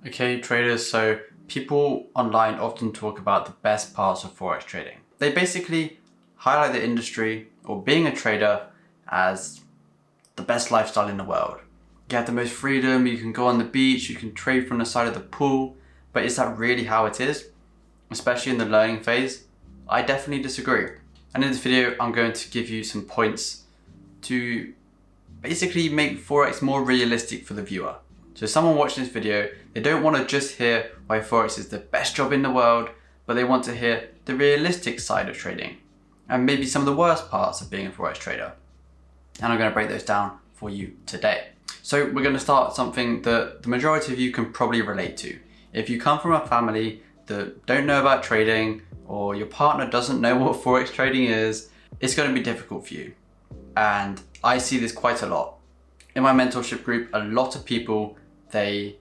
Okay, traders, so people online often talk about the best parts of Forex trading. They basically highlight the industry or being a trader as the best lifestyle in the world. You have the most freedom, you can go on the beach, you can trade from the side of the pool, but is that really how it is? Especially in the learning phase? I definitely disagree. And in this video, I'm going to give you some points to basically make Forex more realistic for the viewer. So someone watching this video, they don't want to just hear why Forex is the best job in the world, but they want to hear the realistic side of trading and maybe some of the worst parts of being a Forex trader. And I'm going to break those down for you today. So we're going to start something that the majority of you can probably relate to. If you come from a family that don't know about trading, or your partner doesn't know what Forex trading is, it's going to be difficult for you. And I see this quite a lot. In my mentorship group, a lot of people, they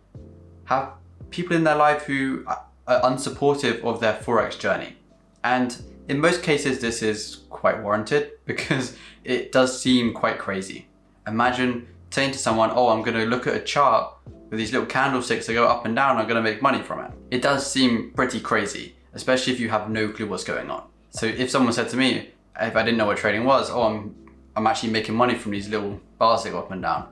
have people in their life who are unsupportive of their Forex journey. And in most cases, this is quite warranted because it does seem quite crazy. Imagine saying to someone, oh, I'm going to look at a chart with these little candlesticks that go up and down, I'm going to make money from it. It does seem pretty crazy, especially if you have no clue what's going on. So if someone said to me, if I didn't know what trading was, oh, I'm actually making money from these little bars that go up and down,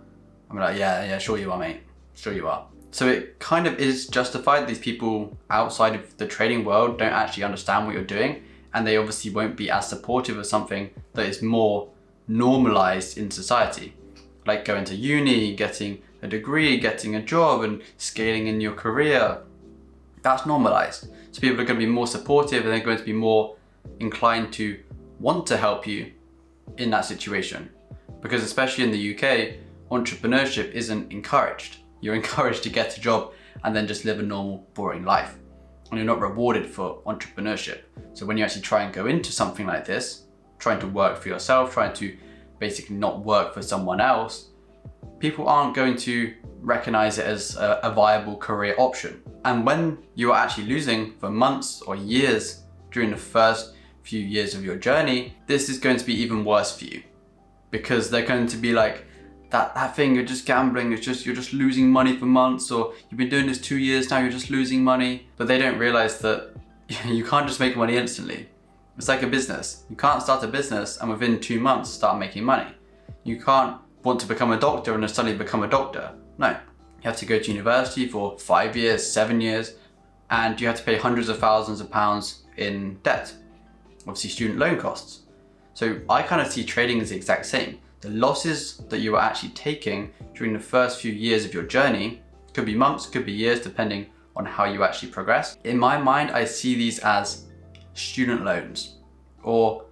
I'm like, yeah, sure you are, mate. Sure you are. So it kind of is justified. These people outside of the trading world don't actually understand what you're doing, and they obviously won't be as supportive of something that is more normalized in society, like going to uni, getting a degree, getting a job, and scaling in your career. That's normalized. So people are going to be more supportive, and they're going to be more inclined to want to help you in that situation. Because especially in the UK, entrepreneurship isn't encouraged. You're encouraged to get a job and then just live a normal, boring life. And you're not rewarded for entrepreneurship. So when you actually try and go into something like this, trying to work for yourself, trying to basically not work for someone else, people aren't going to recognize it as a viable career option. And when you are actually losing for months or years during the first few years of your journey, this is going to be even worse for you, because they're going to be like, that thing, you're just gambling, you're just losing money for months, or you've been doing this 2 years now, you're just losing money. But they don't realize that you can't just make money instantly. It's like a business. You can't start a business and within 2 months start making money. You can't want to become a doctor and then suddenly become a doctor. No, you have to go to university for 5 years, 7 years, and you have to pay hundreds of thousands of pounds in debt. Obviously student loan costs. So I kind of see trading as the exact same. The losses that you are actually taking during the first few years of your journey, could be months, could be years, depending on how you actually progress. In my mind, I see these as student loans or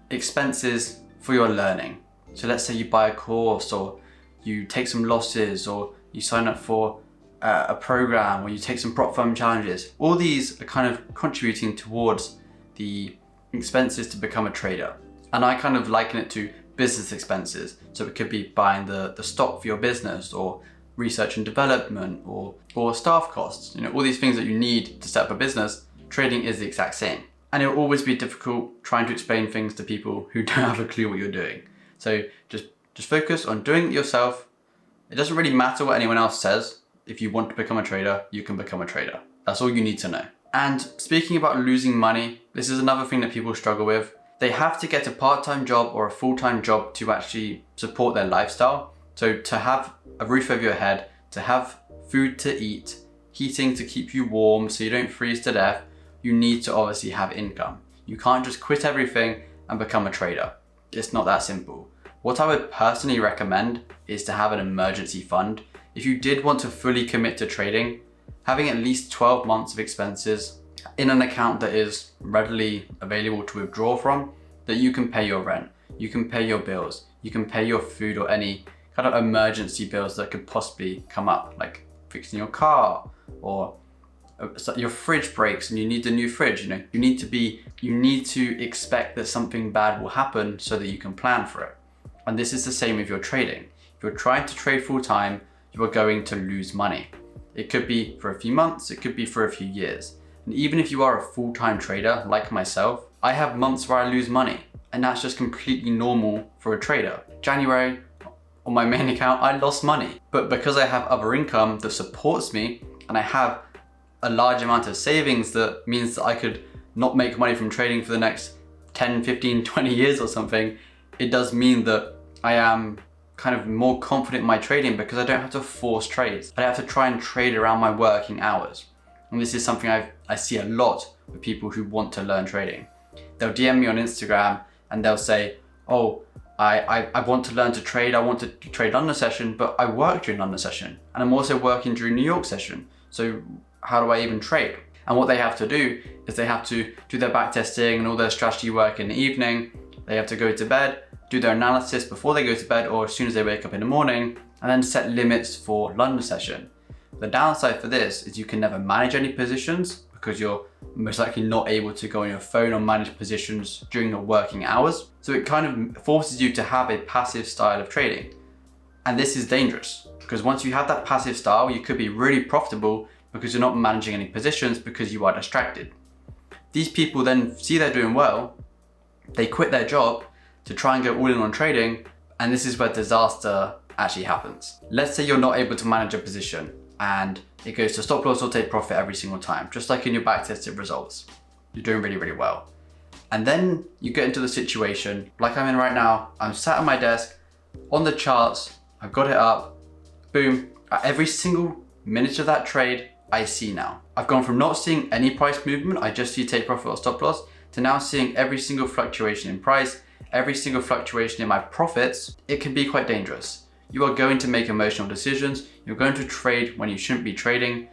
expenses for your learning. So let's say you buy a course, or you take some losses, or you sign up for a program, or you take some prop firm challenges. All these are kind of contributing towards the expenses to become a trader. And I kind of liken it to business expenses. So it could be buying the stock for your business, or research and development, or staff costs. All these things that you need to set up a business. Trading is the exact same. And it will always be difficult trying to explain things to people who don't have a clue what you're doing. So just focus on doing it yourself. It doesn't really matter what anyone else says. If you want to become a trader, you can become a trader. That's all you need to know. And speaking about losing money, this is another thing that people struggle with. They have to get a part-time job or a full-time job to actually support their lifestyle. So to have a roof over your head, to have food to eat, heating to keep you warm so you don't freeze to death, you need to obviously have income. You can't just quit everything and become a trader. It's not that simple. What I would personally recommend is to have an emergency fund. If you did want to fully commit to trading, having at least 12 months of expenses in an account that is readily available to withdraw from, that you can pay your rent, you can pay your bills, you can pay your food, or any kind of emergency bills that could possibly come up, like fixing your car, or your fridge breaks and you need a new fridge. You need to expect that something bad will happen so that you can plan for it. And this is the same with your trading. If you're trying to trade full time, you are going to lose money. It could be for a few months, it could be for a few years. And even if you are a full-time trader like myself, I have months where I lose money, and that's just completely normal for a trader. January, on my main account, I lost money. But because I have other income that supports me, and I have a large amount of savings that means that I could not make money from trading for the next 10, 15, 20 years or something, it does mean that I am kind of more confident in my trading because I don't have to force trades. I don't have to try and trade around my working hours. And this is something I see a lot with people who want to learn trading. They'll DM me on Instagram and they'll say, oh, I want to learn to trade. I want to trade London session, but I work during London session and I'm also working during New York session. So how do I even trade? And what they have to do is they have to do their back testing and all their strategy work in the evening. They have to go to bed, do their analysis before they go to bed or as soon as they wake up in the morning, and then set limits for London session. The downside for this is you can never manage any positions because you're most likely not able to go on your phone or manage positions during your working hours. So it kind of forces you to have a passive style of trading. And this is dangerous because once you have that passive style, you could be really profitable because you're not managing any positions because you are distracted. These people then see they're doing well, they quit their job to try and go all in on trading, and this is where disaster actually happens. Let's say you're not able to manage a position and it goes to stop loss or take profit every single time, just like in your back tested results. You're doing really, really well. And then you get into the situation like I'm in right now. I'm sat at my desk on the charts, I've got it up, boom, at every single minute of that trade, I see now. I've gone from not seeing any price movement, I just see take profit or stop loss, to now seeing every single fluctuation in price, every single fluctuation in my profits. It can be quite dangerous. You are going to make emotional decisions. You're going to trade when you shouldn't be trading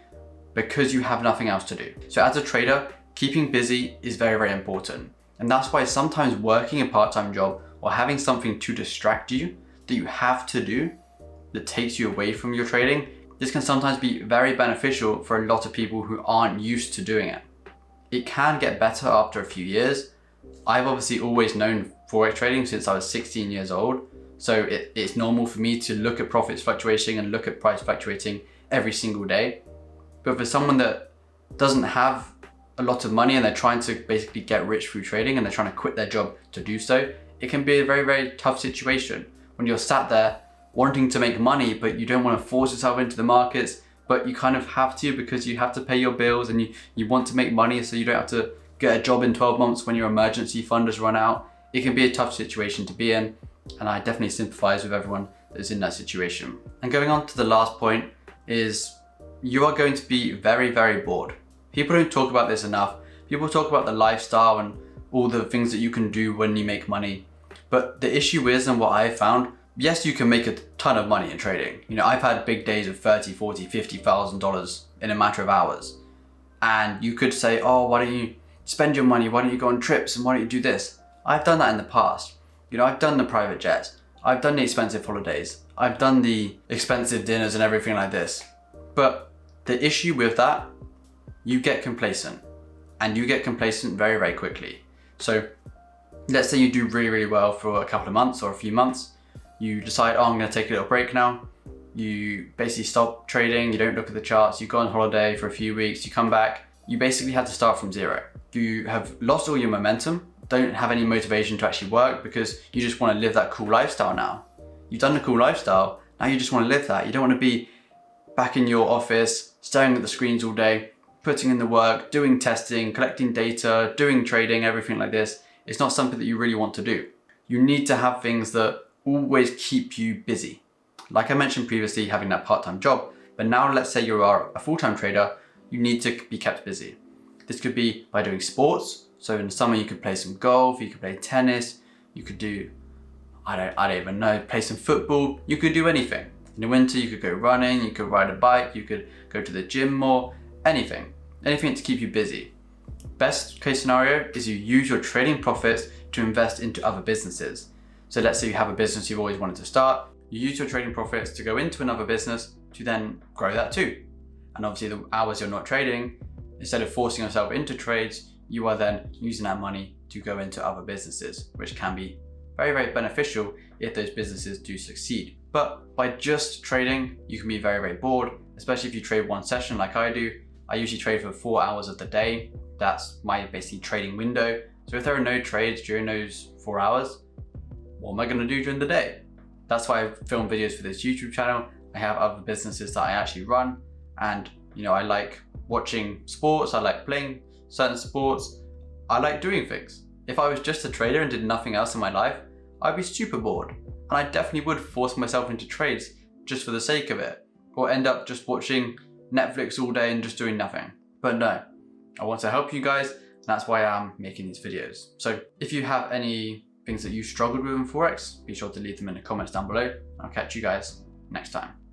because you have nothing else to do. So as a trader, keeping busy is very, very important. And that's why sometimes working a part-time job or having something to distract you that you have to do that takes you away from your trading, this can sometimes be very beneficial for a lot of people who aren't used to doing it. It can get better after a few years. I've obviously always known Forex trading since I was 16 years old. So it's normal for me to look at profits fluctuating and look at price fluctuating every single day. But for someone that doesn't have a lot of money and they're trying to basically get rich through trading and they're trying to quit their job to do so, it can be a very, very tough situation when you're sat there wanting to make money, but you don't want to force yourself into the markets, but you kind of have to because you have to pay your bills and you want to make money so you don't have to get a job in 12 months when your emergency fund has run out. It can be a tough situation to be in, and I definitely sympathize with everyone that's in that situation. And going on to the last point is you are going to be very, very bored. People don't talk about this enough. People talk about the lifestyle and all the things that you can do when you make money. But the issue is, and what I've found, yes, you can make a ton of money in trading. You know, I've had big days of $30, $40, $50,000 in a matter of hours. And you could say, oh, why don't you spend your money? Why don't you go on trips? And why don't you do this? I've done that in the past. You know, I've done the private jets. I've done the expensive holidays. I've done the expensive dinners and everything like this. But the issue with that, you get complacent. And you get complacent very, very quickly. So let's say you do really, really well for a couple of months or a few months. You decide, oh, I'm going to take a little break now. You basically stop trading. You don't look at the charts. You go on holiday for a few weeks. You come back. You basically had to start from zero. You have lost all your momentum. Don't have any motivation to actually work because you just want to live that cool lifestyle now. You've done the cool lifestyle. Now you just want to live that. You don't want to be back in your office, staring at the screens all day, putting in the work, doing testing, collecting data, doing trading, everything like this. It's not something that you really want to do. You need to have things that always keep you busy. Like I mentioned previously, having that part-time job, but now let's say you are a full-time trader, you need to be kept busy. This could be by doing sports. So in the summer you could play some golf, you could play tennis, you could do, I don't even know, play some football, you could do anything. In the winter you could go running, you could ride a bike, you could go to the gym more, anything to keep you busy. Best case scenario is you use your trading profits to invest into other businesses. So let's say you have a business you've always wanted to start, you use your trading profits to go into another business to then grow that too. And obviously the hours you're not trading, instead of forcing yourself into trades, you are then using that money to go into other businesses, which can be very, very beneficial if those businesses do succeed. But by just trading, you can be very, very bored, especially if you trade one session like I do. I usually trade for 4 hours of the day. That's my basically trading window. So if there are no trades during those 4 hours, what am I going to do during the day? That's why I film videos for this YouTube channel. I have other businesses that I actually run, and You know, I like watching sports, I like playing certain sports, I like doing things. If I was just a trader and did nothing else in my life, I'd be super bored. And I definitely would force myself into trades just for the sake of it, or end up just watching Netflix all day and just doing nothing. But no, I want to help you guys, and that's why I'm making these videos. So if you have any things that you struggled with in Forex, be sure to leave them in the comments down below. I'll catch you guys next time.